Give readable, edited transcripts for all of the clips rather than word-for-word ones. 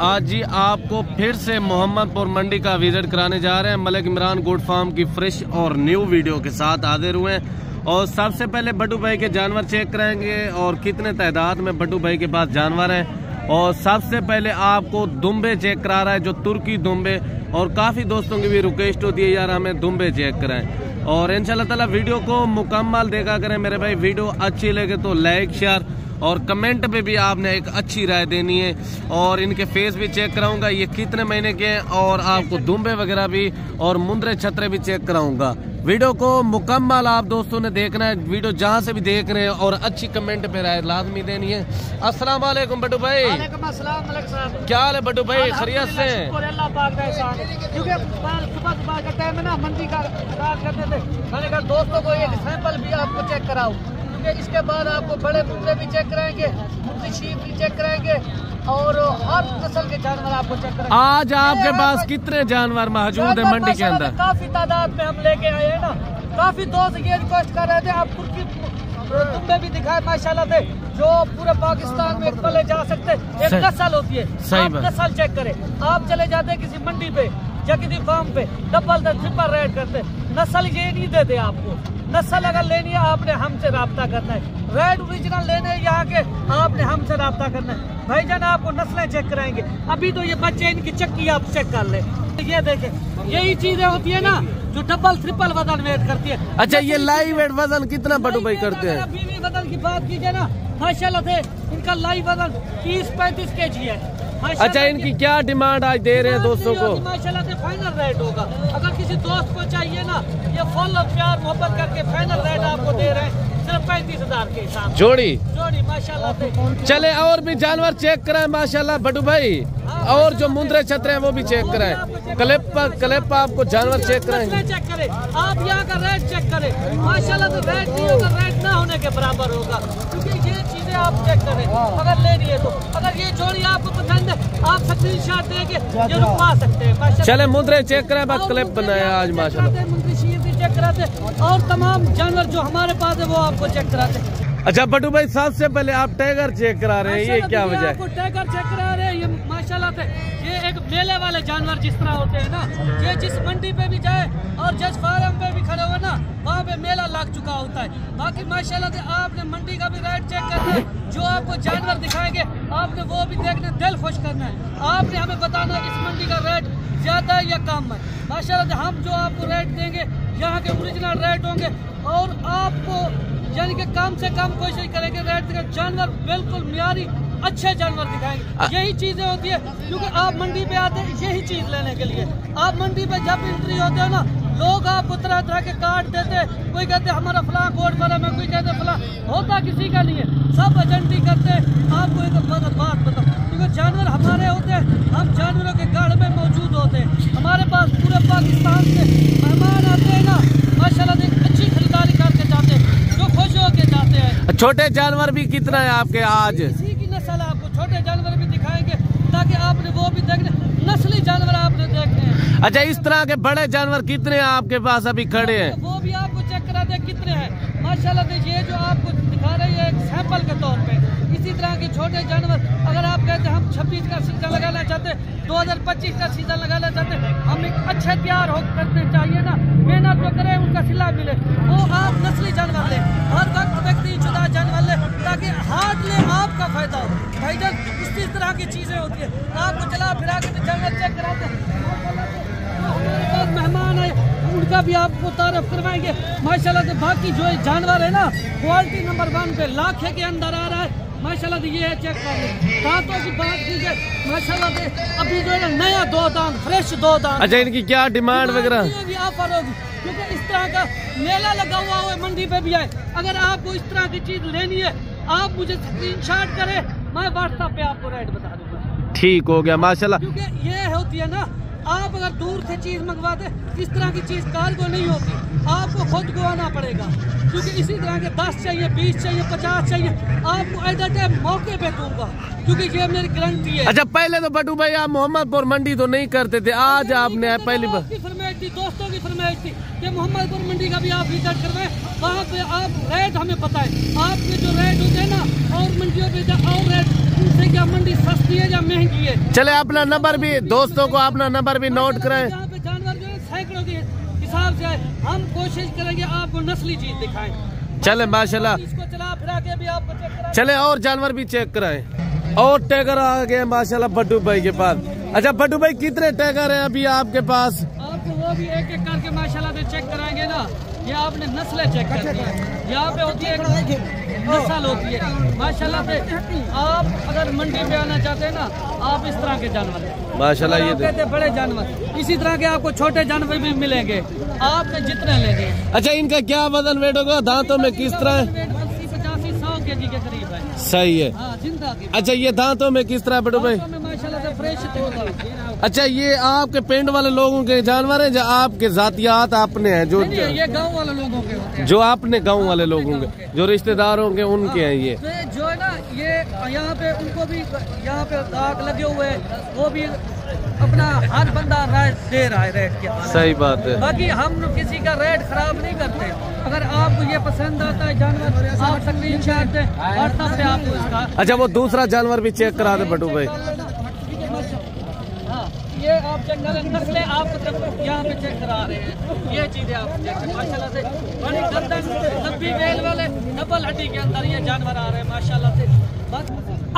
आज जी आपको फिर से मोहम्मदपुर मंडी का विजिट कराने जा रहे हैं। मलिक इमरान गोट फार्म की फ्रेश और न्यू वीडियो के साथ हाजिर हुए हैं। और सबसे पहले बट्टू भाई के जानवर चेक कराएंगे और कितने तादाद में बट्टू भाई के पास जानवर हैं। और सबसे पहले आपको दुम्बे चेक करा रहा है, जो तुर्की दुम्बे, और काफ़ी दोस्तों की भी रिक्वेस्ट होती है यार हमें दुम्बे चेक कराएं। और इंशाल्लाह ताला वीडियो को मुकम्मल देखा करें मेरे भाई। वीडियो अच्छी लगे तो लाइक शेयर और कमेंट पे भी आपने एक अच्छी राय देनी है। और इनके फेस भी चेक कराऊंगा ये कितने महीने के हैं, और आपको दुम्बे वगैरह भी और मुंदरे छतरे भी चेक कराऊंगा। वीडियो को मुकम्मल आप दोस्तों ने देखना है, वीडियो जहां से भी देख रहे हैं, और अच्छी कमेंट पे राय लाजमी देनी है। अस्सलाम वालेकुम बट्टू भाई। वालेकुम अस्सलाम मलिक साहब। क्या हाल है बट्टू भाई, खैरियत से? अल्लाह पाक का एहसान है। क्योंकि सुबह का टाइम है ना, मंडी का काम करते थे, मैंने कहा दोस्तों को एक सैंपल भी आपको चेक कराऊं। इसके बाद आपको बड़े मुर्गे भी चेक कराएंगे, मुर्गी शीप भी चेक कराएंगे, और हर नस्ल के जानवर आपको चेक कराएंगे। आज आपके पास कितने जानवर मौजूद है मंडी के अंदर? काफी तादाद में हम लेके आए हैं ना। काफी दोस्त ये रिक्वेस्ट कर रहे थे आप तुर्की दुम्बे भी दिखाए माशाल्लाह से, जो पूरे पाकिस्तान में पले जा सकते। एक नस्ल होती है, आप नस्ल चेक करें। आप चले जाते किसी मंडी पे या किसी फार्म पे, डबल ट्रिपल रेट करते, नस्ल ये नहीं देते आपको। नस्ल अगर लेनी है आपने हमसे राब्ता करना है। रेड ओरिजिनल लेने यहाँ के आपने हमसे राब्ता करना है। भाईजान आपको नस्लें चेक कराएंगे। अभी तो ये बच्चे इनकी चक्की आप चेक कर ले, ये देखें, यही चीजें होती है ना जो डबल ट्रिपल वजन वेट करती है। अच्छा, ये लाइव वेट वजन कितना बट्टू भाई करते हैं? अभी भी वजन की बात कीजिए ना, माशाल्लाह से इनका लाइव वजन 30-35 kg है। अच्छा, इनकी क्या डिमांड आज दे रहे हैं दोस्तों को? माशाल्लाह से फाइनल रेट होगा। अगर किसी दोस्त को चाहिए ना, ये फुल प्यार मोहब्बत करके फाइनल रेट आपको दे रहे हैं सिर्फ 35,000 के हिसाब। जोड़ी माशाल्लाह से। चले और भी जानवर चेक कराएं माशाल्लाह बट्टू भाई, और जो मुंदरे छतरे हैं वो भी चेक कराएं। क्लिप आपको जानवर चेक कराएंगे। चेक करें आप, यहाँ का रेट चेक करें माशाल्लाह से। रेट नहीं होगा, रेट ना होने के बराबर होगा, क्योंकि ये चीजें आप चेक करें अगर लेनी है तो। अगर ये जोड़ी आपको पसंद है आप स्क्रीनशॉट देके ये रुकवा सकते हैं। चले मुंदरे चेक कराएं, बस क्लिप बनाया आज माशाल्लाह। मुंदरी शीर भी चेक कराते, और तमाम जानवर जो हमारे पास है वो आपको चेक कराते। अच्छा बट्टू भाई, सबसे पहले आप टाइगर चेक करा रहे हैं, ये क्या वजह है? आपको टाइगर चेक करा रहे हैं, ये माशाल्लाह से ये एक मेले वाले जानवर जिस तरह होते हैं ना, ये जिस मंडी पे भी जाए और जिस फार्म पे भी खड़े हुए ना, वहाँ पे मेला लग चुका होता है। बाकी माशाल्लाह से आपने मंडी का भी रेट चेक करना है, जो आपको जानवर दिखाएंगे आपने वो भी देखना, दिल खुश करना है। आपने हमें बताना है इस मंडी का रेट ज्यादा है या कम है। माशाल्लाह से हम जो आपको रेट देंगे यहाँ के ओरिजिनल रेट होंगे, और आपको यानी कि कम से कम कोशिश करेंगे रेट का जानवर बिल्कुल मियारी अच्छे जानवर दिखाएंगे। यही चीजें होती है, क्योंकि आप मंडी पे आते हैं यही चीज लेने के लिए। आप मंडी पे जब एंट्री होते हो ना, लोग आपको तरह तरह के कार्ड देते हैं। कोई कहते हैं हमारा फलां कोड वाला में, कोई कहते हैं फलां, होता किसी का नहीं है, सब एजेंटी करते हैं। आपको एक बात बताओ, क्योंकि जानवर हमारे होते हैं, हम जानवरों के गढ़ में मौजूद होते हैं। हमारे पास पूरे पाकिस्तान से मेहमान आते हैं ना, माशाल्लाह से अच्छी खरीदारी करके जाते हैं, जो खुश होके जाते हैं। छोटे जानवर भी कितना है आपके आज? इसी की नस्ल आपको छोटे जानवर भी दिखाएंगे, ताकि आपने वो भी देखने, नस्ली जानवर आपने देखने हैं। अच्छा, इस तरह के बड़े जानवर कितने आपके पास अभी खड़े हैं? वो भी आपको चेक करा दे कितने हैं माशाल्लाह से। ये जो आपको दिखा रही है एक सैंपल के तौर पे। इसी तरह के छोटे जानवर अगर आप कहते हैं हम 26 का सीजन लगाना चाहते हैं, 2025 का सीजन लगाना चाहते हैं, हम एक अच्छे तैयार हो करने चाहिए ना, मेहनत तो करें, उनका सिला मिले, वो आप नस्ली जानवर लें। हर वक्त व्यक्ति जुदा जानवर ले, ताकि हाथ ले आपका फायदा हो। भाईजान इसी तरह की चीजें होती है, आपको चला फिरा के जानवर चेक कराते हैं। हमारे पास मेहमान आए, उनका भी आपको तारीफ करवाएंगे माशाल्लाह से। बाकी जो जानवर है ना, क्वालिटी नंबर 1 पे लाखे के अंदर आ रहा है माशाल्लाह से। ये है चेक कर लें। दांतों की बात कीजिए माशाल्लाह से, अभी जो है ना नया 2 दांत, फ्रेश 2 दांत। अच्छा, इनकी क्या डिमांड वगैरह? भी ऑफर होगी, क्योंकि इस तरह का मेला लगा हुआ है मंडी पे भी आए। अगर आपको इस तरह की चीज लेनी है, आप मुझे स्क्रीनशॉट करें, मैं व्हाट्सएप पे आपको रेट बता दूंगा। ठीक हो गया माशाल्लाह। क्योंकि ये होती है ना, आप अगर दूर से चीज मंगवाते, इस तरह की चीज कार्गो नहीं होती, आपको खुद को आना पड़ेगा। क्योंकि इसी तरह के 10 चाहिए, 20 चाहिए, 50 चाहिए, आपको एट द टाइम मौके पे दूंगा, क्योंकि ये मेरी गारंटी है। अच्छा, पहले तो बट्टू भाई आप मोहम्मदपुर मंडी तो नहीं करते थे, आज आपने पहली बार फरमाइश थी, दोस्तों की फरमाइश थी कि मोहम्मदपुर मंडी का भी आप विजिट करवाएं, वहाँ पे आप रेट हमें पता है। आपके जो रेट होते हैं ना और मंडियों पे और रेट से क्या मंडी सस्ती है या महंगी है। चले अपना नंबर भी दोस्तों को अपना नंबर भी नोट कराएं। यहाँ पे जानवर जो है सैकड़ों के हिसाब से है। हम कोशिश करेंगे आपको नस्ली चीज दिखाएं। चले माशाल्लाह, इसको चला फिरा के भी आपको चेक कराएं। चले और जानवर भी चेक कराएं। और टैगर आ गए माशाल्लाह भट्टू भाई के पास। अच्छा भट्टू भाई कितने टैगर हैं अभी आपके पास? आपको वो भी एक एक करके माशाल्लाह से चेक कराएंगे ना। ये आपने नस्लें चेक करनी है। यहाँ पे होती है नस्ल होती है माशाल्लाह से। आप अगर मंडी में आना चाहते हैं ना, आप इस तरह के जानवर माशाल्लाह ये कहते हैं बड़े जानवर, इसी तरह के आपको छोटे जानवर भी मिलेंगे आपने जितने लेंगे। अच्छा इनका क्या वजन वेट होगा? दांतों में किस तरह है? 80-85-100 kg के करीब है। सही है। हाँ, जिंदा की। अच्छा ये दांतों में किस तरह भट्टू भाई? माशाल्लाह से फ्रेश होगा। अच्छा ये आपके पिंड वाले लोगों के जानवर हैं जो आपके जातियात आपने हैं जो ये गांव वाले लोगों के होते हैं, जो आपने गांव वाले लोगों के जो रिश्तेदार होंगे उनके हैं ये जो है ना। ये यहाँ पे उनको भी यहाँ पे दाग लगे हुए हैं, वो भी अपना हर बंदा रेट दे रहा है रेट के। सही बात है। बाकी हम किसी का रेट खराब नहीं करते। अगर आपको ये पसंद आता है जानवर, आप स्क्रीनशॉट दें व्हाट्सएप पे आपको इसका। अच्छा वो दूसरा जानवर भी चेक करा दे भट्टू भाई। हाँ, ये आप चेक करें नस्लें आप यहाँ पे चेक करा रहे हैं। ये चीजें आप चेक करें माशाल्लाह से। बड़ी गर्दन लंबी बेल वाले डबल हड्डी के अंदर ये जानवर आ रहे हैं माशाल्लाह से।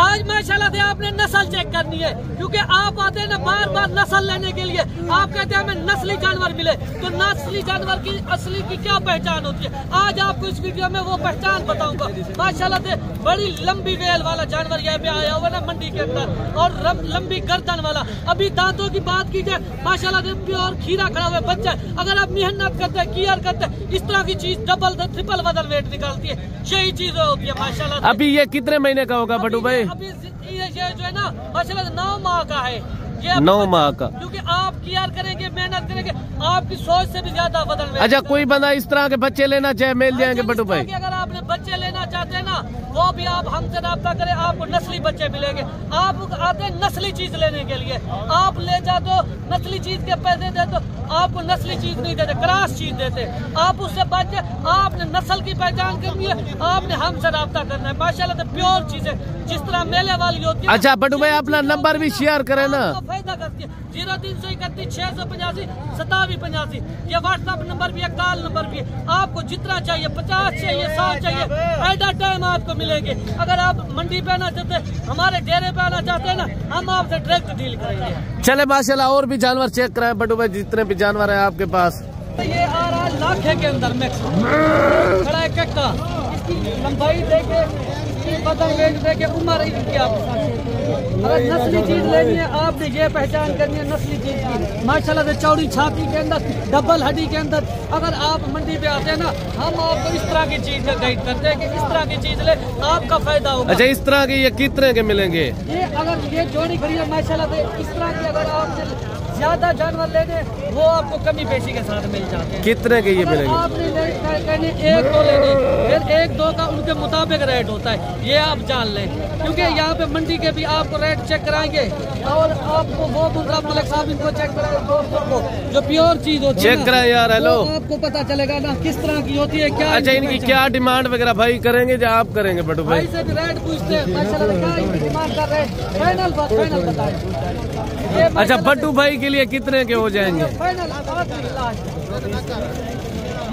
आज माशाल्लाह से आपने नस्ल चेक करनी है, क्योंकि आप आते हैं ना बार बार नस्ल लेने के लिए। आप कहते हैं हमें नस्ली जानवर मिले, तो नस्ली जानवर की असली की क्या पहचान होती है, आज आपको इस वीडियो में वो पहचान बताऊंगा। माशाल्लाह से बड़ी लंबी वेल वाला जानवर यहाँ पे आया हुआ ना मंडी के अंदर, और लंबी गर्दन वाला। अभी दांतों की बात की जाए माशाल्लाह से प्योर खीरा खड़ा हुआ बच्चा। अगर आप मेहनत करते हैं, केयर करते हैं, इस तरह की चीज डबल ट्रिपल वजन वेट निकालती है। यही चीज होती है माशाल्लाह। अभी ये कितने महीने का होगा भट्टू भाई? अभी ये जो है ना माशाल्लाह 9 माह का है। ये 9 माह का। क्योंकि आप केयर करेंगे, मेहनत करेंगे, आपकी सोच से भी ज्यादा बदल। अच्छा कोई बंदा इस तरह के बच्चे लेना चाहे मिल जाएंगे भट्टू भाई? अगर आपने बच्चे लेना चाहते हैं ना, वो भी आप हमसे राब्ता करें, आपको नस्ली बच्चे मिलेंगे। आप आते हैं नस्ली चीज लेने के लिए, आप ले जाते हो नस्ली चीज के पैसे देते, आपको नस्ली चीज नहीं देते, क्रॉस चीज देते। आप उससे बचे, आपने नस्ल की पहचान करनी है, आपने हमसे राब्ता करना है। माशाल्लाह से प्योर चीजें जिस तरह मेले वाली होती है। अच्छा भट्टू भाई अपना नंबर भी शेयर करें ना। फायदा करती है 0331 685 2785। ये व्हाट्सएप नंबर भी है, कॉल नंबर भी है। आपको जितना चाहिए 50 चाहिए 100 चाहिए, एट अ टाइम आपको मिलेंगे। अगर आप मंडी पे आना चाहते हैं, हमारे डेरे पे आना चाहते हैं ना, हम आपसे डायरेक्ट डील करेंगे। चले माशाल्लाह और भी जानवर चेक कराएं भट्टू भाई, जितने भी जानवर हैं आपके पास। ये आ रहा है लाखे के अंदर मैक्स खड़ा है कक्का। इसकी लंबाई देखे, इसकी बदन वेट देखे, उम्र इनकी आप अगर नस्ली चीज लेनी है, आपने ये पहचान करनी है नस्ली चीज की। माशाल्लाह से चौड़ी छाती के अंदर, डबल हड्डी के अंदर। अगर आप मंडी पे आते हैं ना, हम आपको इस तरह की चीज का गाइड करते हैं कि इस तरह की चीज ले, आपका फायदा होगा। अच्छा इस तरह के ये कितने के मिलेंगे? ये अगर ये जोड़ी खड़ी है माशाल्लाह से, इस तरह की अगर आप ज्यादा जानवर लेने, वो आपको कमी पेशी के साथ मिल जाते हैं। कितने के ये मिलेंगे? आपने कहने 1-2 लेने, फिर 1-2 का उनके मुताबिक रेट होता है, ये आप जान लें। क्योंकि यहाँ पे मंडी के भी आपको रेट चेक कराएंगे, और आपको वो दूसरा मलिक साहब इनको चेक कराएंगे, दोस्तों को जो प्योर चीज होती है चेक कराए यार। हेलो, आपको पता चलेगा ना किस तरह की होती है, क्या। अच्छा इनकी क्या डिमांड वगैरह भाई करेंगे जो आप करेंगे भट्टू भाई? भाई से भी रेट पूछते हैं माशाल्लाह, क्या इनकी डिमांड कर रहे हैं, फाइनल बताएं। अच्छा भट्टू भाई के लिए कितने के हो जाएंगे?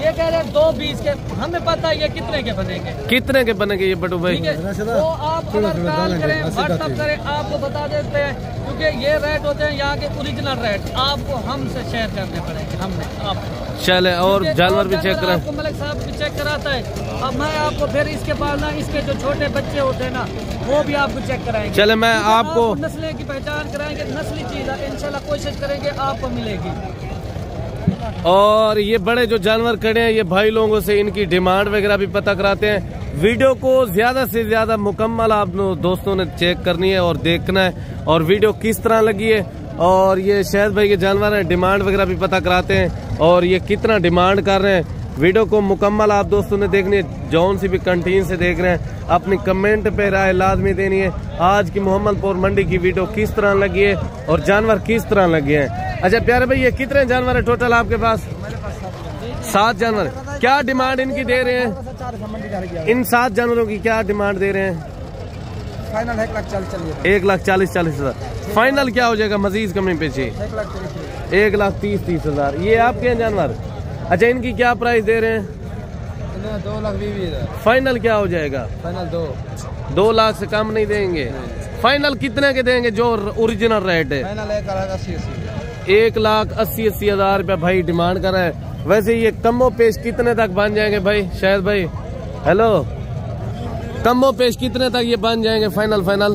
ये कह रहे हैं 220 के, हमें पता है ये कितने के बनेंगे। कितने के बनेंगे ये भट्टू भाई? तो आप अगर कॉल करें, व्हाट्सएप करें, आपको बता देते हैं। क्योंकि ये रेट होते हैं यहाँ के ओरिजिनल रेट, आपको हमसे शेयर करने पड़ेंगे। हमने आपको चले और जानवर भी चेक करें। आपको मलिक साहब भी चेक कराता है। अब मैं आपको फिर इसके बाद ना, इसके जो छोटे बच्चे होते हैं ना, वो भी आपको चेक कराएंगे। चले मैं आपको नस्लें की पहचान कराएंगे, नस्ली चीज इंशाल्लाह कोशिश करेंगे आपको मिलेगी। और ये बड़े जो जानवर खड़े हैं, ये भाई लोगों से इनकी डिमांड वगैरह भी पता कराते हैं। वीडियो को ज्यादा से ज्यादा मुकम्मल आप दोस्तों ने चेक करनी है और देखना है, और वीडियो किस तरह लगी है। और ये शहद भाई के जानवर हैं, डिमांड वगैरह भी पता कराते हैं, और ये कितना डिमांड कर रहे हैं। वीडियो को मुकम्मल आप दोस्तों ने देखनी है, जौन सी भी कंटीन से देख रहे हैं, अपनी कमेंट पे राय लाजमी देनी है। आज की मोहम्मदपुर मंडी की वीडियो किस तरह लगी है और जानवर किस तरह लगे हैं। अच्छा प्यारे भाई, ये कितने जानवर है टोटल आपके पास? 7 जानवर। क्या डिमांड इनकी दे रहे हैं? इन 7 जानवरों की क्या डिमांड दे रहे हैं? फाइनल 1,40,000। 1,40,000। फाइनल क्या हो जाएगा मजीद कमी पेशी? 1,30,000। ये आपके हैं जानवर? अच्छा, इनकी क्या प्राइस दे रहे हैं? 2,20,000। फाइनल क्या हो जाएगा? फाइनल 2 लाख से कम नहीं देंगे? फाइनल कितने के देंगे जो ओरिजिनल रेट है? फाइनल 1,80,000। 1,80,000 रुपया भाई डिमांड कर रहे हैं। वैसे ये कमो पेश कितने तक बन जाएंगे भाई? शायद भाई हेलो, कमो पेश कितने तक ये बन जाएंगे फाइनल?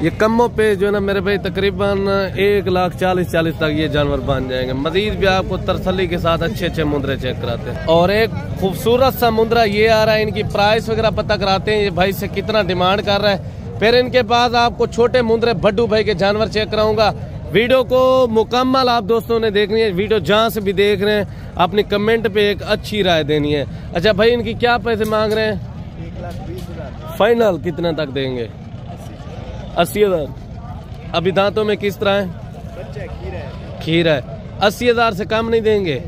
ये कमो पेश जो है ना मेरे भाई तकरीबन 1,40,000 तक ये जानवर बन जाएंगे। मजीद भी आपको तसल्ली के साथ अच्छे मुंद्रे चेक कराते हैं। और एक खूबसूरत सा मुंद्रा ये आ रहा है, इनकी प्राइस वगैरह पता कराते हैं ये भाई से कितना डिमांड कर रहा है। फिर इनके पास आपको छोटे मुंद्रे भड्डू भाई के जानवर चेक कराऊंगा। वीडियो को मुकम्मल आप दोस्तों ने देखनी है। वीडियो जहाँ से भी देख रहे हैं अपनी कमेंट पे एक अच्छी राय देनी है। अच्छा भाई, इनकी क्या पैसे मांग रहे हैं? 1,20,000। फाइनल कितने तक देंगे? 80,000। अभी दांतों में किस तरह है? खीर है। 80,000 से कम नहीं देंगे?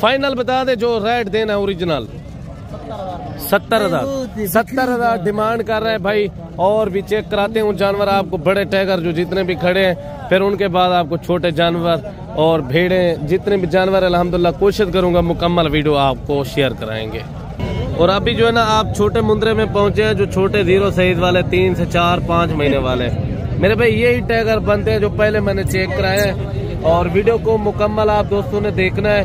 फाइनल बता दे जो रेट देना है ओरिजिनल। 70,000। 70,000 डिमांड कर रहे हैं भाई। और भी चेक कराते हैं जानवर आपको, बड़े टैगर जो जितने भी खड़े हैं, फिर उनके बाद आपको छोटे जानवर और भेड़ें जितने भी जानवर है अल्हम्दुलिल्लाह कोशिश करूंगा मुकम्मल वीडियो आपको शेयर कराएंगे। और अभी जो है ना आप छोटे मुंद्रे में पहुंचे हैं, जो छोटे 0 सईद वाले 3 से 4-5 महीने वाले मेरे भाई यही टैगर बनते हैं जो पहले मैंने चेक कराए हैं। और वीडियो को मुकम्मल आप दोस्तों ने देखना है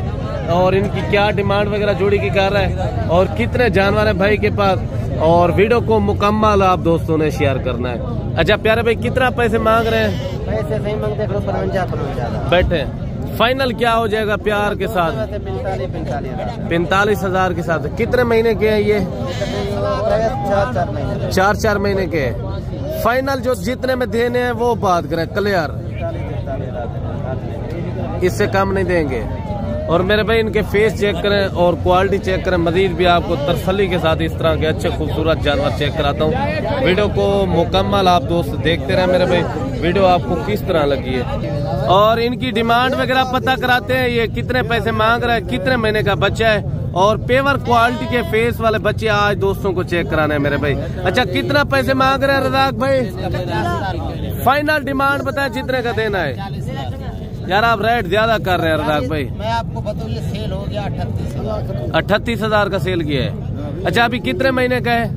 और इनकी क्या डिमांड वगैरह जोड़ी की कर रहा है और कितने जानवर है भाई के पास, और वीडियो को मुकम्मल आप दोस्तों ने शेयर करना है। अच्छा प्यारे भाई, कितना पैसे मांग रहे हैं? पैसे सही मांगते 55,000। बैठे। फाइनल क्या हो जाएगा प्यार के साथ? 45,000 के साथ। कितने महीने के हैं ये? 4 महीने के। फाइनल जो जितने में देने हैं वो बात करें क्लियर, इससे कम नहीं देंगे। और मेरे भाई इनके फेस चेक करें और क्वालिटी चेक करें। मजीद भी आपको तसल्ली के साथ इस तरह के अच्छे खूबसूरत जानवर चेक कराता हूँ। वीडियो को मुकम्मल आप दोस्त देखते रहे मेरे भाई, वीडियो आपको किस तरह लगी है। और इनकी डिमांड वगैरह पता कराते हैं। ये कितने पैसे मांग रहा है, कितने महीने का बच्चा है, और पेवर क्वालिटी के फेस वाले बच्चे आज दोस्तों को चेक कराने हैं मेरे भाई। अच्छा, कितना पैसे मांग रहे हैं रज़ाक भाई? फाइनल डिमांड बताए जितने का देना है। यार आप रेट ज्यादा कर रहे हैं रज़ाक भाई। मैं आपको बताऊँ ये सेल हो गया 38,000। 38,000 का सेल किया है। अच्छा, अभी कितने महीने का है?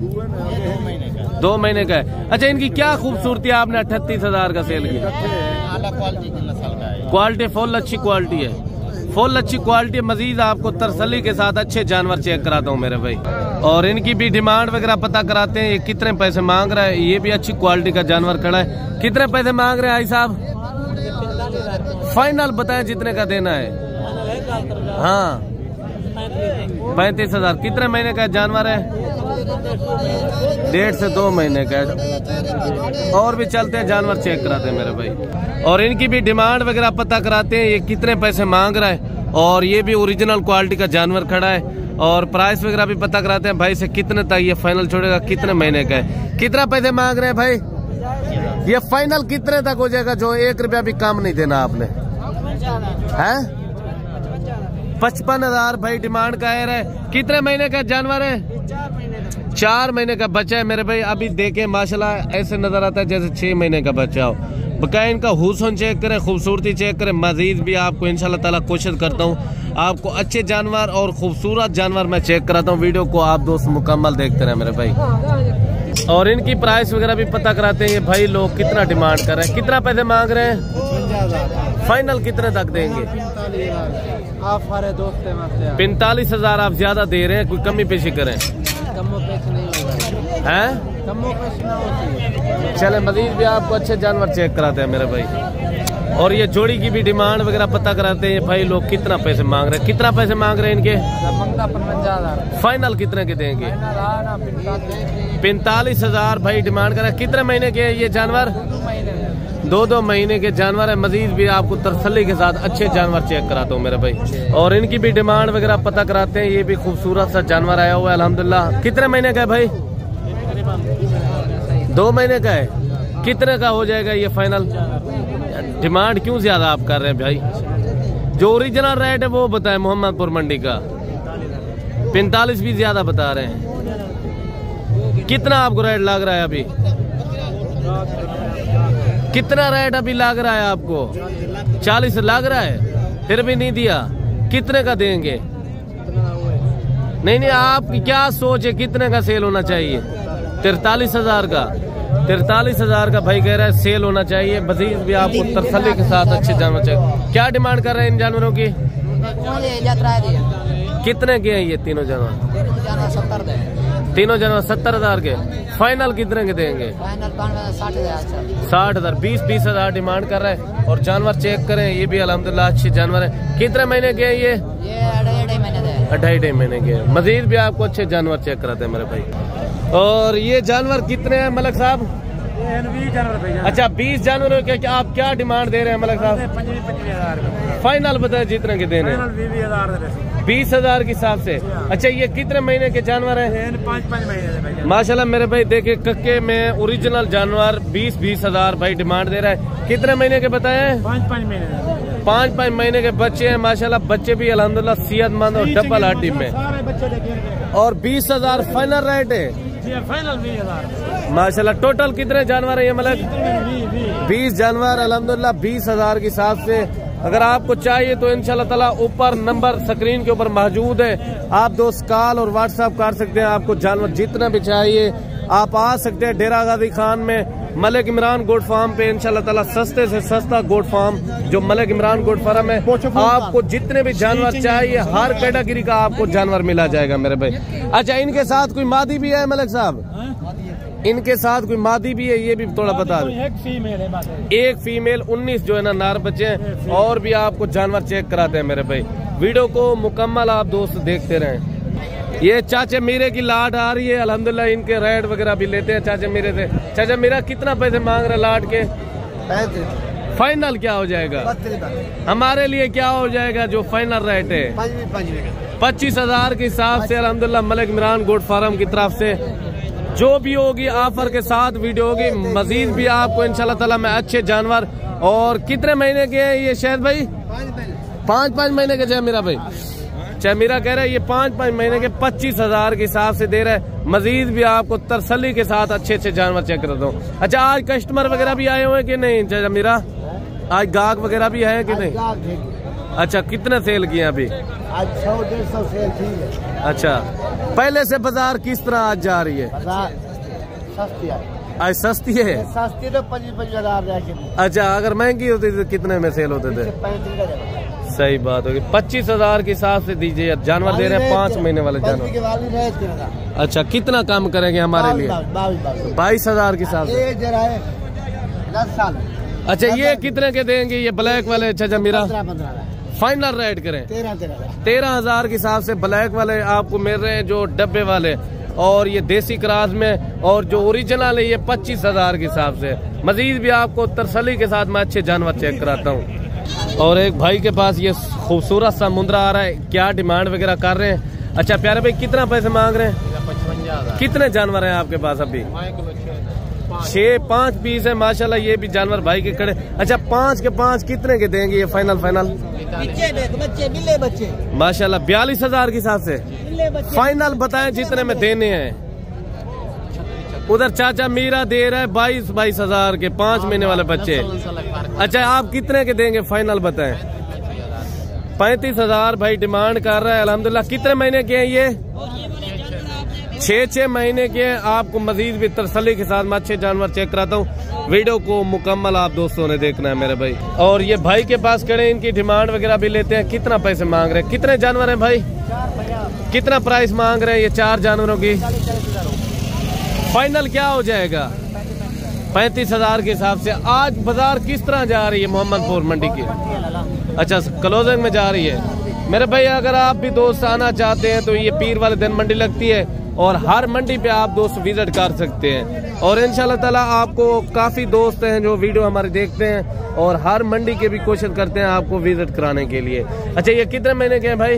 2 महीने का है। अच्छा, इनकी क्या खूबसूरती है आपने 38,000 का सेल किया? क्वालिटी की नस्ल का है। क्वालिटी फुल अच्छी क्वालिटी है, फुल अच्छी क्वालिटी। मजीद आपको तसल्ली के साथ अच्छे जानवर चेक कराता हूँ मेरे भाई। और इनकी भी डिमांड वगैरह पता कराते हैं। ये कितने पैसे मांग रहा है? ये भी अच्छी क्वालिटी का जानवर खड़ा है। कितने पैसे मांग रहे हैं भाई साहब? फाइनल बताएं जितने का देना है। हाँ, 35,000। कितने महीने का जानवर है? 1.5 से 2 महीने का है। और भी चलते हैं जानवर चेक कराते हैं मेरे भाई। और इनकी भी डिमांड वगैरह पता कराते हैं। ये कितने पैसे मांग रहा है, और ये भी ओरिजिनल क्वालिटी का जानवर खड़ा है। और प्राइस वगैरह भी पता कराते हैं भाई से कितने तक ये फाइनल छोड़ेगा, कितने महीने का है, कितना पैसे मांग रहे हैं भाई? ये फाइनल कितने तक हो जाएगा जो 1 रुपया भी कम नहीं देना आपने है? 55,000 भाई डिमांड का है। कितने महीने का जानवर है? 4 महीने का बच्चा है मेरे भाई। अभी देखे माशाल्लाह ऐसे नजर आता है जैसे 6 महीने का बच्चा हो। बकाया इनका हुस्न चेक करें, खूबसूरती चेक करें। मजीद भी आपको इंशाल्लाह ताला कोशिश करता हूँ आपको अच्छे जानवर और खूबसूरत जानवर मैं चेक कराता हूँ। वीडियो को आप दोस्त मुकम्मल देखते रहे मेरे भाई। और इनकी प्राइस वगैरह भी पता कराते हैं। ये भाई लोग कितना डिमांड कर रहे हैं, कितना पैसे मांग रहे हैं? फाइनल कितने तक देंगे? 45,000 आप ज्यादा दे रहे हैं, कोई कमी पेशी करें। हैं? चले मजीद भी आपको अच्छे जानवर चेक कराते हैं मेरे भाई। और ये जोड़ी की भी डिमांड वगैरह पता कराते हैं भाई लोग कितना पैसे मांग रहे हैं। कितना पैसे मांग रहे हैं इनके? 55,000। फाइनल कितने के देंगे? 45,000 भाई डिमांड कर रहे हैं। कितने महीने के ये जानवर? 2 महीने के जानवर है। मजीद भी आपको तसल्ली के साथ अच्छे जानवर चेक कराता हूँ मेरे भाई। और इनकी भी डिमांड वगैरह पता कराते हैं। ये भी खूबसूरत सा जानवर आया हुआ है अल्हम्दुलिल्लाह। कितने महीने का है भाई? 2 महीने का है। कितने का हो जाएगा ये फाइनल? डिमांड क्यों ज्यादा आप कर रहे हैं भाई? जो ओरिजिनल रेट है वो बताएं मोहम्मदपुर मंडी का। 45 भी ज्यादा बता रहे हैं। कितना आपको रेट लग रहा है अभी? कितना रेट अभी लग रहा है आपको? 40 लग रहा है, फिर भी नहीं दिया। कितने का देंगे? नहीं, आपकी क्या सोच है, कितने का सेल होना चाहिए? 43,000 का। 43,000 का भाई कह रहा है सेल होना चाहिए। मजीद भी आपको तसल्ली के साथ अच्छे जानवर चाहिए। क्या डिमांड कर रहे हैं इन जानवरों की? कितने के हैं ये तीनों जानवर? तीनों जानवर 70,000 के। फाइनल कितने के देंगे? 60,000। 20,000 डिमांड कर रहे हैं। और जानवर चेक करें, ये भी अल्हम्दुलिल्लाह अच्छे जानवर है। कितने महीने के हैं ये? 2.5 महीने के। मजीद भी आपको अच्छे जानवर चेक कराते हैं मेरे भाई। और ये जानवर कितने हैं मलक साहब? 20 जानवर। अच्छा 20 जानवरों के आप क्या डिमांड दे रहे हैं मलक साहब? 25,000। फाइनल बताए जितने के देने? 20,000 के हिसाब से। अच्छा ये कितने महीने के जानवर हैं? 5 महीने। माशाल्लाह मेरे भाई देखिए कक्के में ओरिजिनल जानवर 20,000 भाई डिमांड दे रहा है। कितने महीने के बताए? 5 महीने। 5 महीने के बच्चे हैं माशाल्लाह। बच्चे भी अल्हम्दुलिल्लाह सेहतमंद और डबल हड्डी में। और 20,000 फाइनल रेट है? फाइनल 20,000 माशाल्लाह। टोटल कितने जानवर है ये मलक? 20 जानवर अल्हम्दुलिल्लाह 20,000 के हिसाब से। अगर आपको चाहिए तो इंशाल्लाह ताला ऊपर नंबर स्क्रीन के ऊपर मौजूद है। आप दोस्त कॉल और व्हाट्सएप कर सकते हैं। आपको जानवर जितना भी चाहिए आप आ सकते हैं डेरा गाजी खान में मलिक इमरान गोट फार्म पे। इंशाल्लाह ताला सस्ते से सस्ता गोट फार्म जो मलिक इमरान गोट फार्म है। आपको जितने भी जानवर चाहिए हर कैटेगरी का आपको जानवर मिला जाएगा मेरे भाई। अच्छा इनके साथ कोई मादी भी है मलिक साहब? इनके साथ कोई मादी भी है, ये भी थोड़ा बता दो। एक फीमेल है बस। एक फीमेल 19 जो है ना नार बच्चे हैं। और भी आपको जानवर चेक कराते हैं मेरे भाई। वीडियो को मुकम्मल आप दोस्त देखते रहें। ये चाचा मीरे की लाट आ रही है अल्हम्दुलिल्लाह। इनके रेट वगैरह भी लेते हैं चाचा मीरे से। चाचा मीरा कितना पैसे मांग रहे लाट के? 35। फाइनल क्या हो जाएगा हमारे लिए? क्या हो जाएगा जो फाइनल रेट है? 25,000 के हिसाब से अल्हम्दुलिल्लाह मलिक इमरान गोट फार्म की तरफ से जो भी होगी ऑफर के साथ वीडियो होगी। मजीद भी आपको इंशाल्लाह ताला में अच्छे जानवर। और कितने महीने के हैं ये शायद भाई? 5 महीने के। जयमीरा भाई जयमीरा कह रहा है ये 5 महीने के 25,000 के हिसाब से दे रहा है। मजीद भी आपको तसल्ली के साथ अच्छे जानवर चेक करता हूँ। अच्छा आज कस्टमर वगैरह भी आए हुए कि नहीं जयमीरा? आज गाहक वगैरह भी है कि नहीं? अच्छा कितने सेल किए अभी? आज 100-150 सेल थी। अच्छा पहले से बाजार किस तरह आज जा रही है? सस्ती है। आज सस्ती है? सस्ती तो 25,000। अच्छा अगर महंगी होती तो कितने में सेल होते थे? 35। सही बात होगी। 25,000 के हिसाब से दीजिए। जानवर दे रहे हैं 5 महीने वाले जानवर। अच्छा कितना कम करेंगे हमारे लिए? 22,000 के हिसाब से। 10 साल। अच्छा ये कितने के देंगे ये ब्लैक वाले? अच्छा जमीरा फाइनल रेट करें 13,000 के हिसाब से ब्लैक वाले आपको मिल रहे हैं जो डब्बे वाले। और ये देसी क्रास में और जो ओरिजिनल है ये 25,000 के हिसाब से। मजीद भी आपको तसल्ली के साथ मैं अच्छे जानवर चेक कराता हूँ। और एक भाई के पास ये खूबसूरत सा मुंद्रा आ रहा है। क्या डिमांड वगैरह कर रहे हैं? अच्छा प्यारे भाई कितना पैसे मांग रहे हैं? 55,000। कितने जानवर हैं आपके पास अभी? 5 पीस है माशाल्लाह। ये भी जानवर भाई के खड़े। अच्छा 5 के 5 कितने के देंगे ये फाइनल? बच्चे माशाल्लाह 42,000 के हिसाब से फाइनल बताएं जितने में देने हैं। उधर चाचा मीरा दे रहा है 22,000 के 5 महीने वाले बच्चे। अच्छा आप कितने के देंगे फाइनल बताएं? 35,000 भाई डिमांड कर रहा है अल्हम्दुलिल्लाह। कितने महीने के हैं ये? 6 महीने के। आपको मजीद भी तसल्ली के साथ मैं अच्छे जानवर चेक कराता हूँ। वीडियो को मुकम्मल आप दोस्तों ने देखना है मेरे भाई। और ये भाई के पास खड़े इनकी डिमांड वगैरह भी लेते हैं। कितना पैसे मांग रहे हैं? कितने जानवर हैं भाई? कितना प्राइस मांग रहे हैं ये 4 जानवरों की? फाइनल क्या हो जाएगा? 35,000 के हिसाब से। आज बाजार किस तरह जा रही है मोहम्मदपुर मंडी की? अच्छा क्लोजिंग में जा रही है मेरे भाई। अगर आप भी दोस्त आना चाहते हैं तो ये पीर वाले दिन मंडी लगती है और हर मंडी पे आप दोस्त विजिट कर सकते हैं। और इंशाल्लाह ताला आपको काफी दोस्त हैं जो वीडियो हमारे देखते हैं और हर मंडी के भी कोशिश करते हैं आपको विजिट कराने के लिए। अच्छा ये कितने महीने के हैं भाई?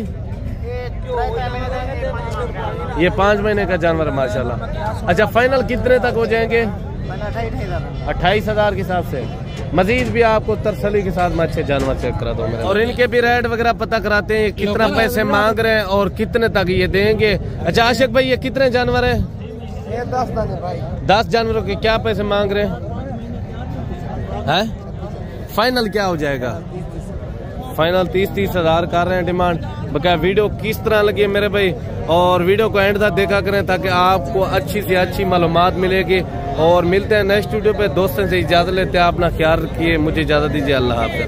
ये 5 महीने का जानवर है माशाल्लाह। अच्छा फाइनल कितने तक हो जाएंगे? 28,000 के हिसाब से। मजीद भी आपको तसल्ली के साथ मैं अच्छे जानवर चेक करा दूँ और इनके भी रेट वगैरह पता कराते हैं कितना पैसे मांग रहे हैं और कितने तक ये देंगे। अच्छा आशिक भाई ये कितने जानवर है? ये 10 दाने भाई। 10 जानवरों के क्या पैसे मांग रहे हैं? फाइनल क्या हो जाएगा? फाइनल 30-30 हज़ार कर रहे हैं डिमांड। बकाया वीडियो किस तरह लगी है मेरे भाई, और वीडियो को एंड तक देखा करें ताकि आपको अच्छी से अच्छी मालूमात मिलेगी। और मिलते हैं नेक्स्ट वीडियो पे। दोस्तों से इजाज़त लेते हैं, अपना ख्याल रखिए, मुझे इजाज़त दीजिए, अल्लाह हाफ़िज़।